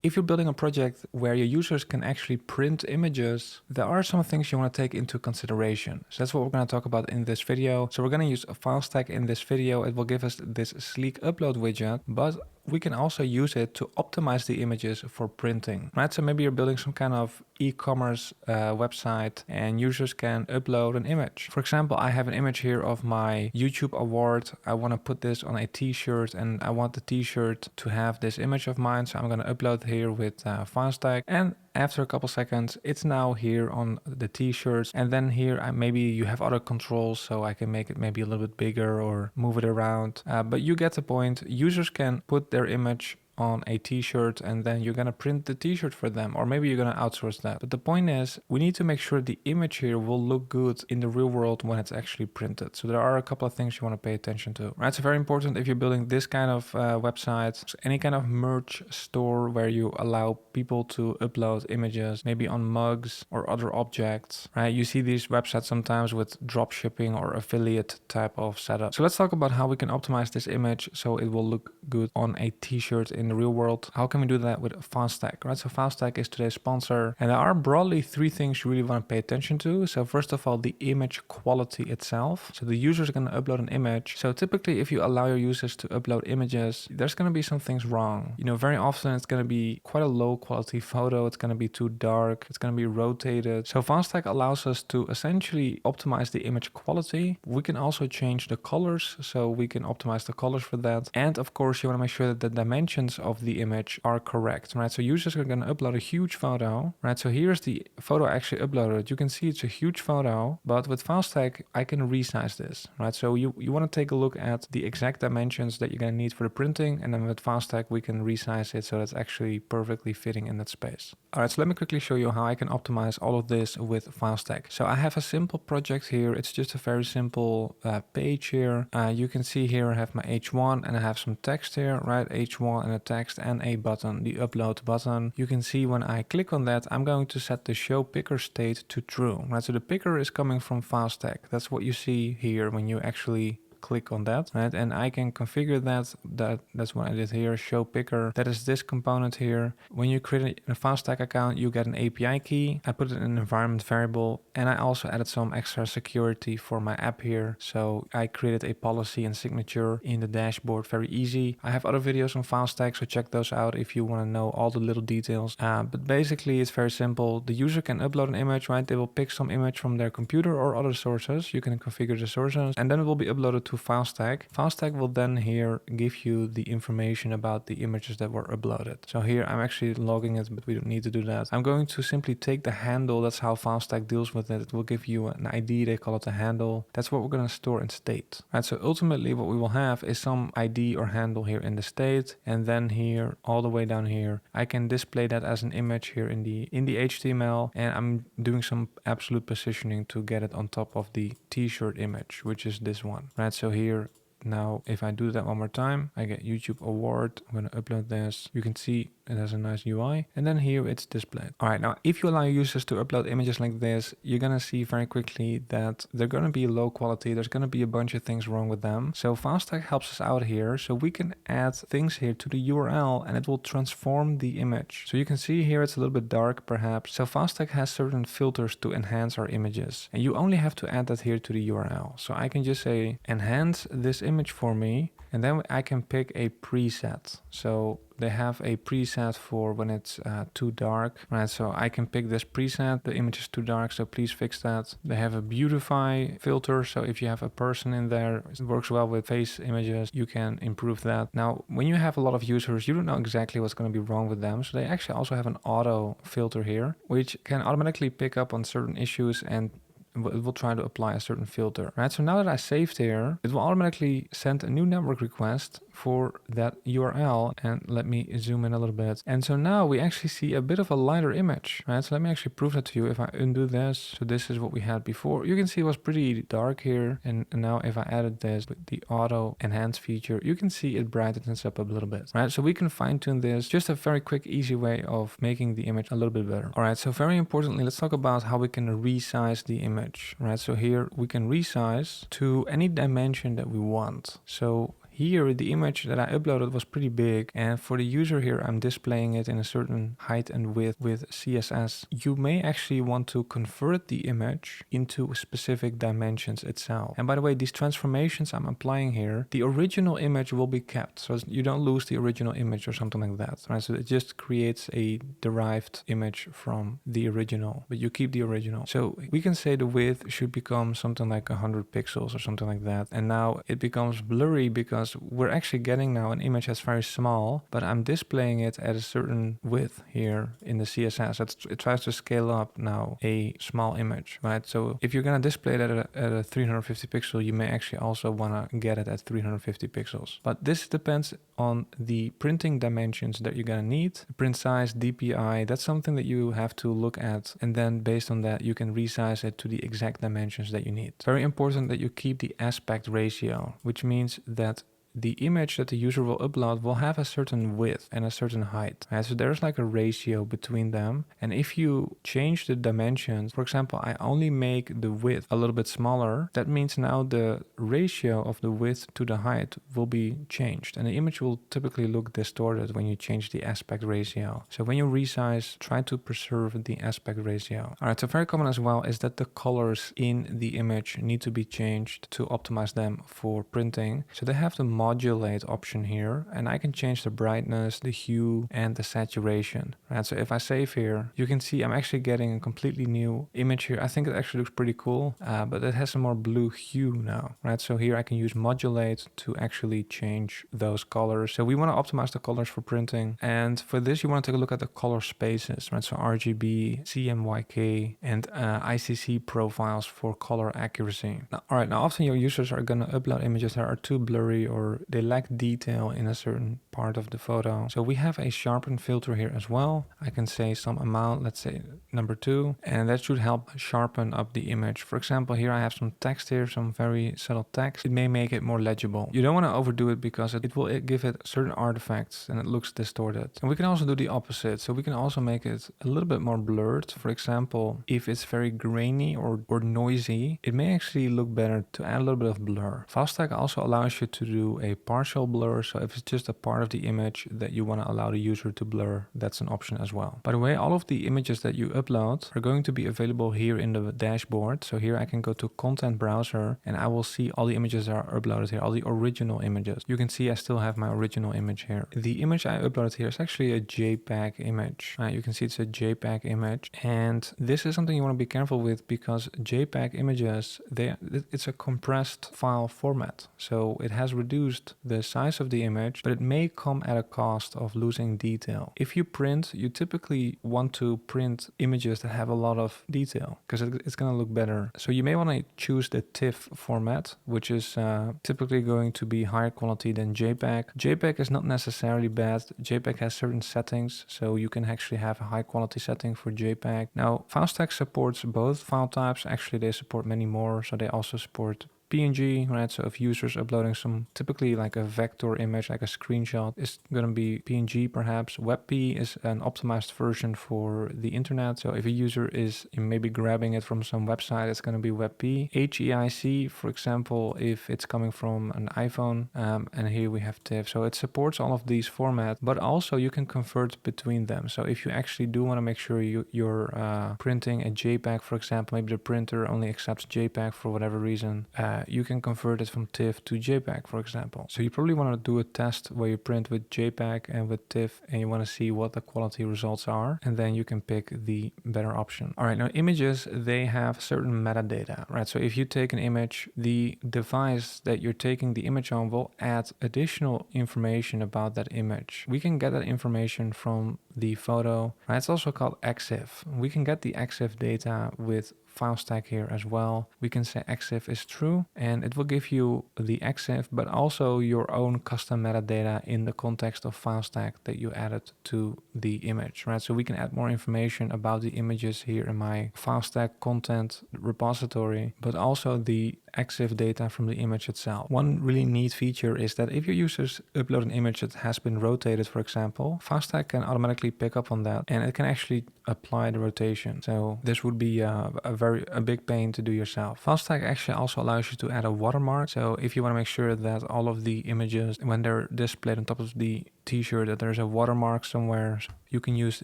If you're building a project where your users can actually print images, there are some things you want to take into consideration. So that's what we're going to talk about in this video. So we're going to use a Filestack in this video. It will give us this sleek upload widget, but we can also use it to optimize the images for printing, right? So maybe you're building some kind of e-commerce website and users can upload an image. For example, I have an image here of my YouTube award. I want to put this on a t-shirt and I want the t-shirt to have this image of mine. So I'm going to upload here with Filestack, and after a couple seconds, it's now here on the t-shirts. And then here, maybe you have other controls, so I can make it maybe a little bit bigger or move it around. But you get the point. Users can put their image on a t-shirt and then you're going to print the t-shirt for them, or maybe you're going to outsource that. But the point is, we need to make sure the image here will look good in the real world when it's actually printed. So there are a couple of things you want to pay attention to, right? So very important if you're building this kind of website, any kind of merch store where you allow people to upload images, maybe on mugs or other objects, right? You see these websites sometimes with drop shipping or affiliate type of setup. So let's talk about how we can optimize this image so it will look good on a t-shirt in the real world. How can we do that with Filestack, right? So Filestack is today's sponsor, and there are broadly three things you really want to pay attention to. So first of all, the image quality itself. So the users are going to upload an image. So typically if you allow your users to upload images, there's going to be some things wrong. You know, very often it's going to be quite a low quality photo. It's going to be too dark. It's going to be rotated. So Filestack allows us to essentially optimize the image quality. We can also change the colors. So we can optimize the colors for that. And of course, you want to make sure that the dimensions of the image are correct, right? So users are going to upload a huge photo, right? So here's the photo actually uploaded. You can see it's a huge photo, but with Filestack, I can resize this, right? So you want to take a look at the exact dimensions that you're going to need for the printing, and then with Filestack, we can resize it so that's actually perfectly fitting in that space. All right, so let me quickly show you how I can optimize all of this with Filestack. So I have a simple project here. It's just a very simple page here. You can see here I have my H1 and I have some text here, right? H1 and a text and a button, the upload button. You can see when I click on that, I'm going to set the show picker state to true, right? So the picker is coming from Filestack. That's what you see here when you actually click on that, right? And I can configure that's what I did here, show picker. That is this component here. When you create a Filestack account, you get an API key. I put it in an environment variable, and I also added some extra security for my app here. So I created a policy and signature in the dashboard, very easy. I have other videos on Filestack, so check those out if you want to know all the little details. But basically it's very simple. The user can upload an image, right? They will pick some image from their computer or other sources. You can configure the sources, and then it will be uploaded to Filestack. Filestack will then here give you the information about the images that were uploaded. So here I'm actually logging it, but we don't need to do that. I'm going to simply take the handle. That's how Filestack deals with it. It will give you an ID. They call it a handle. That's what we're going to store in state. Right. So ultimately what we will have is some ID or handle here in the state. And then here, all the way down here, I can display that as an image here in the HTML. And I'm doing some absolute positioning to get it on top of the t-shirt image, which is this one, right? So here now, if I do that one more time, I get YouTube award. I'm going to upload this. You can see it has a nice UI, and then here it's displayed. All right, now if you allow users to upload images like this, you're going to see very quickly that they're going to be low quality. There's going to be a bunch of things wrong with them. So Filestack helps us out here. So we can add things here to the URL and it will transform the image. So you can see here it's a little bit dark perhaps. So Filestack has certain filters to enhance our images, and you only have to add that here to the URL. So I can just say enhance this image for me, and then I can pick a preset. So they have a preset for when it's too dark, right? So I can pick this preset. The image is too dark, so please fix that. They have a beautify filter. So if you have a person in there, it works well with face images, you can improve that. Now, when you have a lot of users, you don't know exactly what's going to be wrong with them. So they actually also have an auto filter here, which can automatically pick up on certain issues and it will try to apply a certain filter, right? So now that I saved here, it will automatically send a new network request for that URL. And let me zoom in a little bit. And so now we actually see a bit of a lighter image, right? So let me actually prove that to you. If I undo this, so this is what we had before. You can see it was pretty dark here. And now if I added this with the auto enhance feature, you can see it brightens up a little bit, right? So we can fine tune this. Just a very quick, easy way of making the image a little bit better. All right, so very importantly, let's talk about how we can resize the image, right? So here we can resize to any dimension that we want. So here, the image that I uploaded was pretty big, and for the user here, I'm displaying it in a certain height and width with CSS. You may actually want to convert the image into specific dimensions itself. And by the way, these transformations I'm applying here, the original image will be kept, so you don't lose the original image or something like that, right? So it just creates a derived image from the original, but you keep the original. So we can say the width should become something like 100 pixels or something like that. And now it becomes blurry because we're actually getting now an image that's very small, but I'm displaying it at a certain width here in the CSS. It tries to scale up now a small image, right? So if you're going to display it at a 350 pixel, you may actually also want to get it at 350 pixels. But this depends on the printing dimensions that you're going to need. Print size, DPI, that's something that you have to look at. And then based on that, you can resize it to the exact dimensions that you need. It's very important that you keep the aspect ratio, which means that the image that the user will upload will have a certain width and a certain height. Right? So there's like a ratio between them. And if you change the dimensions, for example, I only make the width a little bit smaller, that means now the ratio of the width to the height will be changed. And the image will typically look distorted when you change the aspect ratio. So when you resize, try to preserve the aspect ratio. All right, so very common as well is that the colors in the image need to be changed to optimize them for printing. So they have the modulate option here, and I can change the brightness, the hue, and the saturation. Right, so if I save here, you can see I'm actually getting a completely new image here. I think it actually looks pretty cool, but it has a more blue hue now. Right, so here I can use modulate to actually change those colors. So we want to optimize the colors for printing, and for this you want to take a look at the color spaces. Right, so RGB, CMYK, and ICC profiles for color accuracy. Now, all right, now often your users are going to upload images that are too blurry or they lack detail in a certain part of the photo. So we have a sharpen filter here as well. I can say some amount, let's say number 2, and that should help sharpen up the image. For example, here I have some text here, some very subtle text. It may make it more legible. You don't want to overdo it because it will give it certain artifacts and it looks distorted. And we can also do the opposite. So we can also make it a little bit more blurred. For example, if it's very grainy or noisy, it may actually look better to add a little bit of blur. Filestack also allows you to do a partial blur. So if it's just a part of the image that you want to allow the user to blur, that's an option as well. By the way, all of the images that you upload are going to be available here in the dashboard. So here I can go to content browser and I will see all the images that are uploaded here, all the original images. You can see I still have my original image here. The image I uploaded here is actually a JPEG image. You can see it's a JPEG image, and this is something you want to be careful with because JPEG images, it's a compressed file format. So it has reduced the size of the image, but it may come at a cost of losing detail. If you print, you typically want to print images that have a lot of detail because it's going to look better. So you may want to choose the TIFF format, which is typically going to be higher quality than JPEG. JPEG is not necessarily bad. JPEG has certain settings, so you can actually have a high quality setting for JPEG. Now, Filestack supports both file types. Actually, they support many more, so they also support PNG, right? So if users uploading some typically like a vector image, like a screenshot, is going to be PNG perhaps. WebP is an optimized version for the internet. So if a user is maybe grabbing it from some website, it's going to be WebP. HEIC, for example, if it's coming from an iPhone, and here we have TIFF. So it supports all of these formats, but also you can convert between them. So if you actually do want to make sure you're printing a JPEG, for example, maybe the printer only accepts JPEG for whatever reason, you can convert it from TIFF to JPEG, for example. So you probably want to do a test where you print with JPEG and with TIFF, and you want to see what the quality results are, and then you can pick the better option. All right, now images, they have certain metadata, right? So if you take an image, the device that you're taking the image on will add additional information about that image. We can get that information from the photo, right? It's also called EXIF. We can get the EXIF data with Filestack here as well. We can say EXIF is true, and it will give you the EXIF, but also your own custom metadata in the context of Filestack that you added to the image, right? So we can add more information about the images here in my Filestack content repository, but also the EXIF data from the image itself. One really neat feature is that if your users upload an image that has been rotated, for example, Filestack can automatically pick up on that and it can actually apply the rotation. So this would be a big pain to do yourself. Filestack actually also allows you to add a watermark. So if you want to make sure that all of the images, when they're displayed on top of the t-shirt, that there's a watermark somewhere, you can use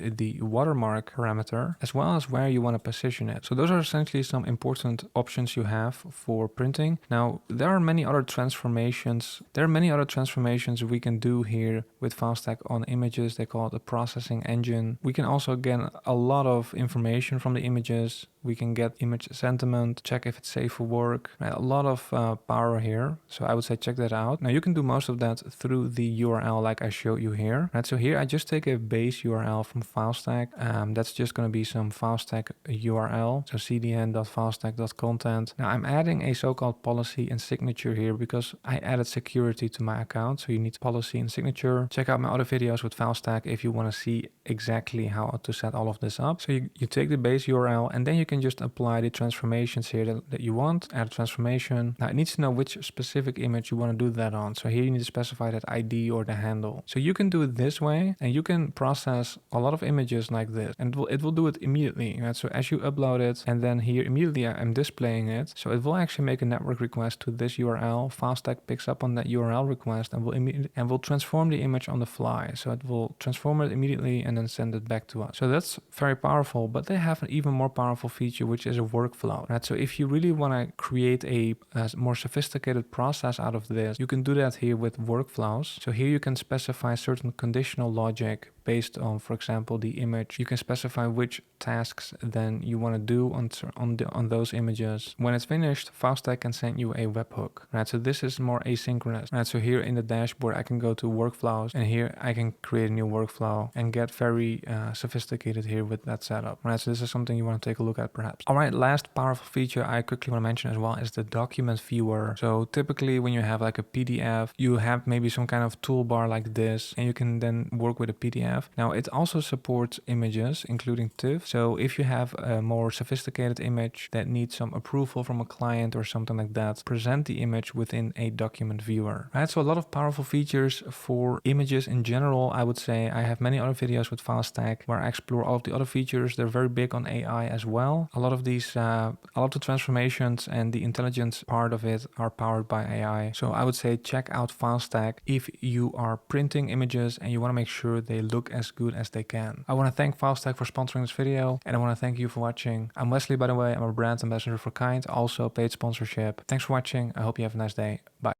the watermark parameter as well as where you want to position it. So those are essentially some important options you have for printing. Now there are many other transformations. We can do here with Filestack on images. They call it a processing engine. We can also get a lot of information from the images. We can get image sentiment, check if it's safe for work. A lot of power here. So I would say check that out. Now you can do most of that through the URL like I showed you here. Right, so here I just take a base URL from Filestack. That's just going to be some Filestack URL. So cdn.filestack.content. Now I'm adding a so-called policy and signature here because I added security to my account. So you need policy and signature. Check out my other videos with Filestack if you want to see exactly how to set all of this up. So you take the base URL and then you can just apply the transformations here that you want. Add a transformation. Now it needs to know which specific image you want to do that on. So here you need to specify that ID or the handle. So you can do it this way and you can process a lot of images like this and it will do it immediately. Right? So as you upload it and then here immediately I'm displaying it. So it will actually make a network request to this URL. Filestack picks up on that URL request and will transform the image on the fly. So it will transform it immediately and then send it back to us. So that's very powerful, but they have an even more powerful feature, which is a workflow. Right? So if you really want to create a more sophisticated process out of this, you can do that here with workflows. So here you can specify certain conditional logic based on, for example, the image. You can specify which tasks then you want to do on those images. When it's finished, Filestack can send you a webhook. Right? So this is more asynchronous. Right? So here in the dashboard, I can go to workflows and here I can create a new workflow and get very sophisticated here with that setup. Right? So this is something you want to take a look at perhaps. All right, last powerful feature I quickly want to mention as well is the document viewer. So typically when you have like a PDF, you have maybe some kind of toolbar like this and you can then work with a PDF. Now it also supports images, including TIFF. So if you have a more sophisticated image that needs some approval from a client or something like that, present the image within a document viewer. Right, so a lot of powerful features for images in general. I would say I have many other videos with Filestack where I explore all of the other features. They're very big on AI as well. A lot of these, a lot of the transformations and the intelligence part of it are powered by AI. So I would say check out Filestack if you are printing images and you want to make sure they look as good as they can. I want to thank Filestack for sponsoring this video and I want to thank you for watching. I'm Wesley, by the way. I'm a brand ambassador for Kind, also paid sponsorship. Thanks for watching. I hope you have a nice day. Bye.